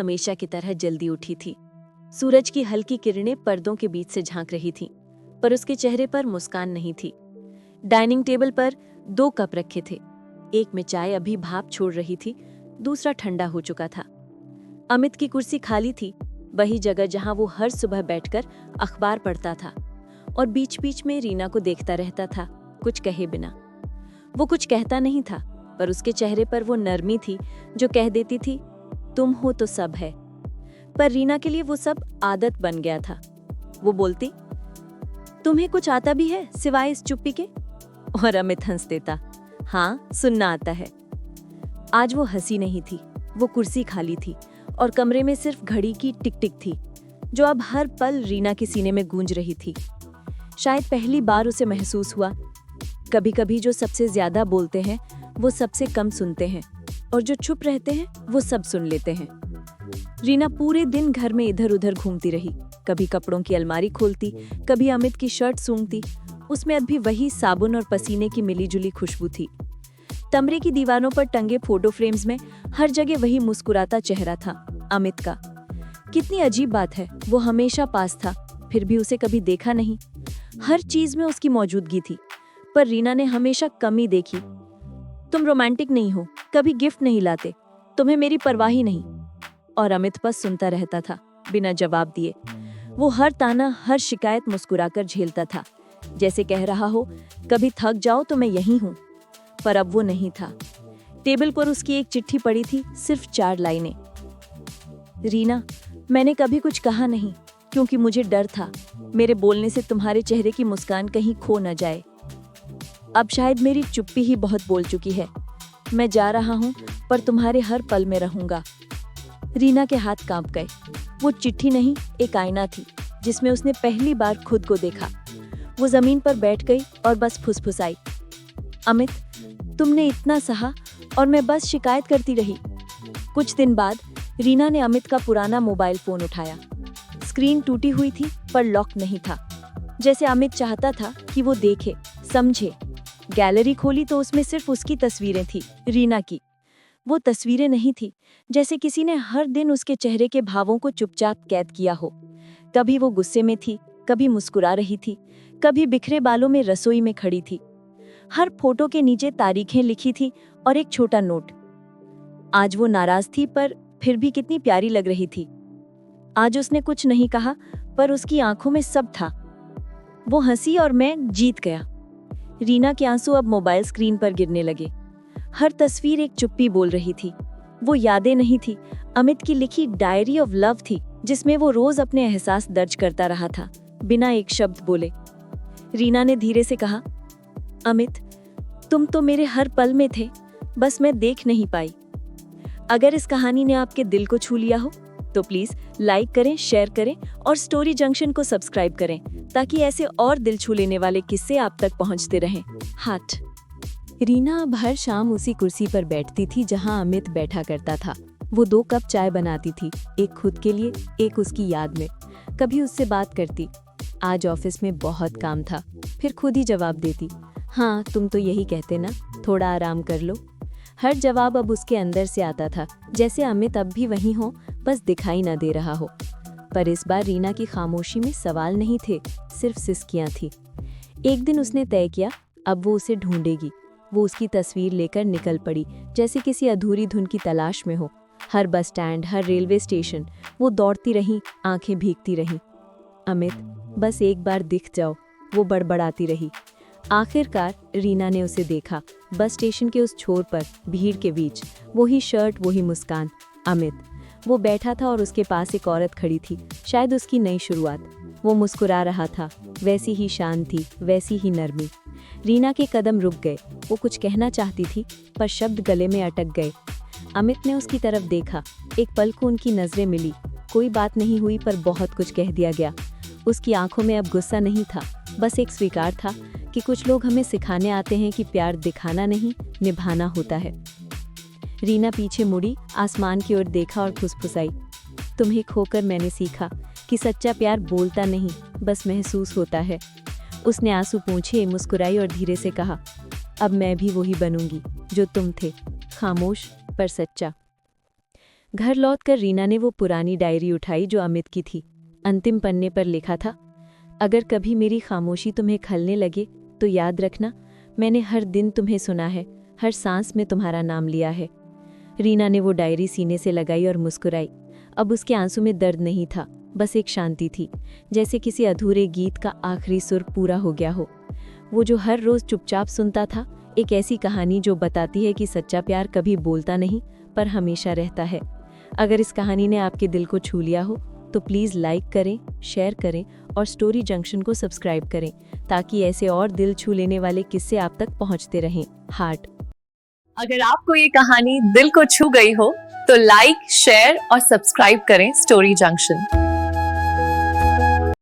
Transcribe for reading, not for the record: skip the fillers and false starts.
हमेशा की तरह जल्दी उठी थी। सूरज की हल्की किरणें पर्दों के बीच से झांक रही थीं, पर उसके चेहरे पर मुस्कान नहीं थी। डाइनिंग टेबल पर 2 कप रखे थे। एक में चाय अभी भाप छोड़ रही थी, दूसरा ठंडा हो चुका था। अमित की कुर्सी खाली थी, वही जगह जहां वो हर सुबह बैठकर अखबार पढ़ता था और बीच बीच में रीना को देखता रहता था, कुछ कहे बिना। वो कुछ कहता नहीं था, पर उसके चेहरे पर वो नरमी थी जो कह देती थी, तुम हो तो सब है। पर रीना के लिए वो सब आदत बन गया था। वो बोलती, तुम्हें कुछ आता भी है सिवाय इस चुप्पी के? और अमित हंस देता, हाँ, सुनना आता है। आज वो हंसी नहीं थी, वो कुर्सी खाली थी और कमरे में सिर्फ घड़ी की टिक टिक थी, जो अब हर पल रीना के सीने में गूंज रही थी। शायद पहली बार उसे महसूस हुआ, कभी कभी जो सबसे ज्यादा बोलते हैं वो सबसे कम सुनते हैं, और जो चुप रहते हैं वो सब सुन लेते हैं। रीना पूरे दिन घर में इधर उधर घूमती रही, कभी कपड़ों की अलमारी खोलती, कभी अमित की शर्ट सूंघती। उसमें अब भी वही साबुन और पसीने की मिलीजुली खुशबू थी। कमरे की दीवारों पर टंगे फोटो फ्रेम्स में हर जगह वही मुस्कुराता चेहरा था, अमित का। कितनी अजीब बात है, वो हमेशा पास था, फिर भी उसे कभी देखा नहीं। हर चीज में उसकी मौजूदगी थी, पर रीना ने हमेशा कमी देखी। तुम रोमांटिक नहीं हो, कभी गिफ्ट नहीं लाते, तुम्हें मेरी परवाह ही नहीं। और अमित बस सुनता रहता था, बिना जवाब दिए। वो हर ताना, हर शिकायत मुस्कुराकर झेलता था, जैसे कह रहा हो, कभी थक जाओ तो मैं यहीं हूँ। पर अब वो नहीं था। टेबल पर उसकी एक चिट्ठी पड़ी थी, सिर्फ 4 लाइनें। रीना, मैंने कभी कुछ कहा नहीं, क्योंकि मुझे डर था मेरे बोलने से तुम्हारे चेहरे की मुस्कान कहीं खो न जाए। अब शायद मेरी चुप्पी ही बहुत बोल चुकी है। मैं जा रहा हूँ, पर तुम्हारे हर पल में रहूंगा। रीना के हाथ कांप गए। वो चिट्ठी नहीं, एक आईना थी, जिसमें उसने पहली बार खुद को देखा। वो जमीन पर बैठ गई और बस फुसफुसाई, अमित, तुमने इतना सहा और मैं बस शिकायत करती रही। कुछ दिन बाद रीना ने अमित का पुराना मोबाइल फोन उठाया। स्क्रीन टूटी हुई थी, पर लॉक नहीं था, जैसे अमित चाहता था कि वो देखे, समझे। गैलरी खोली तो उसमें सिर्फ उसकी तस्वीरें थी, रीना की। वो तस्वीरें नहीं थी, जैसे किसी ने हर दिन उसके चेहरे के भावों को चुपचाप कैद किया हो। कभी वो गुस्से में थी, कभी मुस्कुरा रही थी, कभी बिखरे बालों में रसोई में खड़ी थी। हर फोटो के नीचे तारीखें लिखी थी और एक छोटा नोट। आज वो नाराज थी, पर फिर भी कितनी प्यारी लग रही थी। आज उसने कुछ नहीं कहा, पर उसकी आंखों में सब था। वो हंसी और मैं जीत गया। रीना के आंसू अब मोबाइल स्क्रीन पर गिरने लगे। हर तस्वीर एक चुप्पी बोल रही थी। वो यादें नहीं थी, अमित की लिखी डायरी ऑफ लव थी, जिसमें वो रोज अपने एहसास दर्ज करता रहा था, बिना एक शब्द बोले। रीना ने धीरे से कहा, अमित, तुम तो मेरे हर पल में थे, बस मैं देख नहीं पाई। अगर इस कहानी ने आपके दिल को छू लिया हो तो प्लीज लाइक करें, शेयर करें और स्टोरी जंक्शन को सब्सक्राइब करें, ताकि ऐसे और दिल छू लेने वाले किस्से आप तक पहुंचते रहें। हार्ट। रीना अब हर शाम उसी कुर्सी पर बैठती थी जहां अमित बैठा करता था। वो 2 कप चाय बनाती थी, एक खुद के लिए, एक उसकी याद में। कभी उससे बात करती, आज ऑफिस में बहुत काम था, फिर खुद ही जवाब देती, हाँ, तुम तो यही कहते ना, थोड़ा आराम कर लो। हर जवाब अब उसके अंदर से आता था, जैसे अमित अब भी वहीं हो, बस दिखाई ना दे रहा हो। पर इस बार रीना की खामोशी में सवाल नहीं थे, सिर्फ सिसकियां थी। एक दिन उसने तय किया, अब वो उसे ढूंढेगी। वो उसकी तस्वीर लेकर निकल पड़ी, जैसे किसी अधूरी धुन की तलाश में हो। हर बस स्टैंड, हर रेलवे स्टेशन वो दौड़ती रही, आंखें भीगती रहीं। अमित, बस एक बार दिख जाओ, वो बड़बड़ाती रही। आखिरकार रीना ने उसे देखा, बस स्टेशन के उस छोर पर, भीड़ के बीच। वही शर्ट, वही मुस्कान, अमित। वो बैठा था और उसके पास एक औरत खड़ी थी, शायद उसकी नई शुरुआत। वो मुस्कुरा रहा था, वैसी ही शांत थी, वैसी ही नरमी। रीना के कदम रुक गए। वो कुछ कहना चाहती थी, पर शब्द गले में अटक गए। अमित ने उसकी तरफ देखा, एक पल को उनकी नजरें मिली। कोई बात नहीं हुई, पर बहुत कुछ कह दिया गया। उसकी आंखों में अब गुस्सा नहीं था, बस एक स्वीकार था कि कुछ लोग हमें सिखाने आते हैं कि प्यार दिखाना नहीं, निभाना होता है। रीना पीछे मुड़ी, आसमान की ओर देखा और फुसफुसाई, तुम्हें खोकर मैंने सीखा कि सच्चा प्यार बोलता नहीं, बस महसूस होता है। उसने आंसू पोंछे, मुस्कुराई और धीरे से कहा, अब मैं भी वही बनूंगी जो तुम थे, खामोश पर सच्चा। घर लौटकर रीना ने वो पुरानी डायरी उठाई जो अमित की थी। अंतिम पन्ने पर लिखा था, अगर कभी मेरी खामोशी तुम्हें खलने लगे तो याद रखना, मैंने हर दिन तुम्हें सुना है, हर सांस में तुम्हारा नाम लिया है। रीना ने वो डायरी सीने से लगाई और मुस्कुराई। अब उसके आंसू में दर्द नहीं था, बस एक शांति थी, जैसे किसी अधूरे गीत का आखिरी सुर पूरा हो गया हो। वो जो हर रोज चुपचाप सुनता था, एक ऐसी कहानी जो बताती है कि सच्चा प्यार कभी बोलता नहीं पर हमेशा रहता है। अगर इस कहानी ने आपके दिल को छू लिया हो तो प्लीज़ लाइक करें, शेयर करें और स्टोरी जंक्शन को सब्सक्राइब करें, ताकि ऐसे और दिल छू लेने वाले किस्से आप तक पहुंचते रहें। हार्ट। अगर आपको ये कहानी दिल को छू गई हो तो लाइक, शेयर और सब्सक्राइब करें स्टोरी जंक्शन।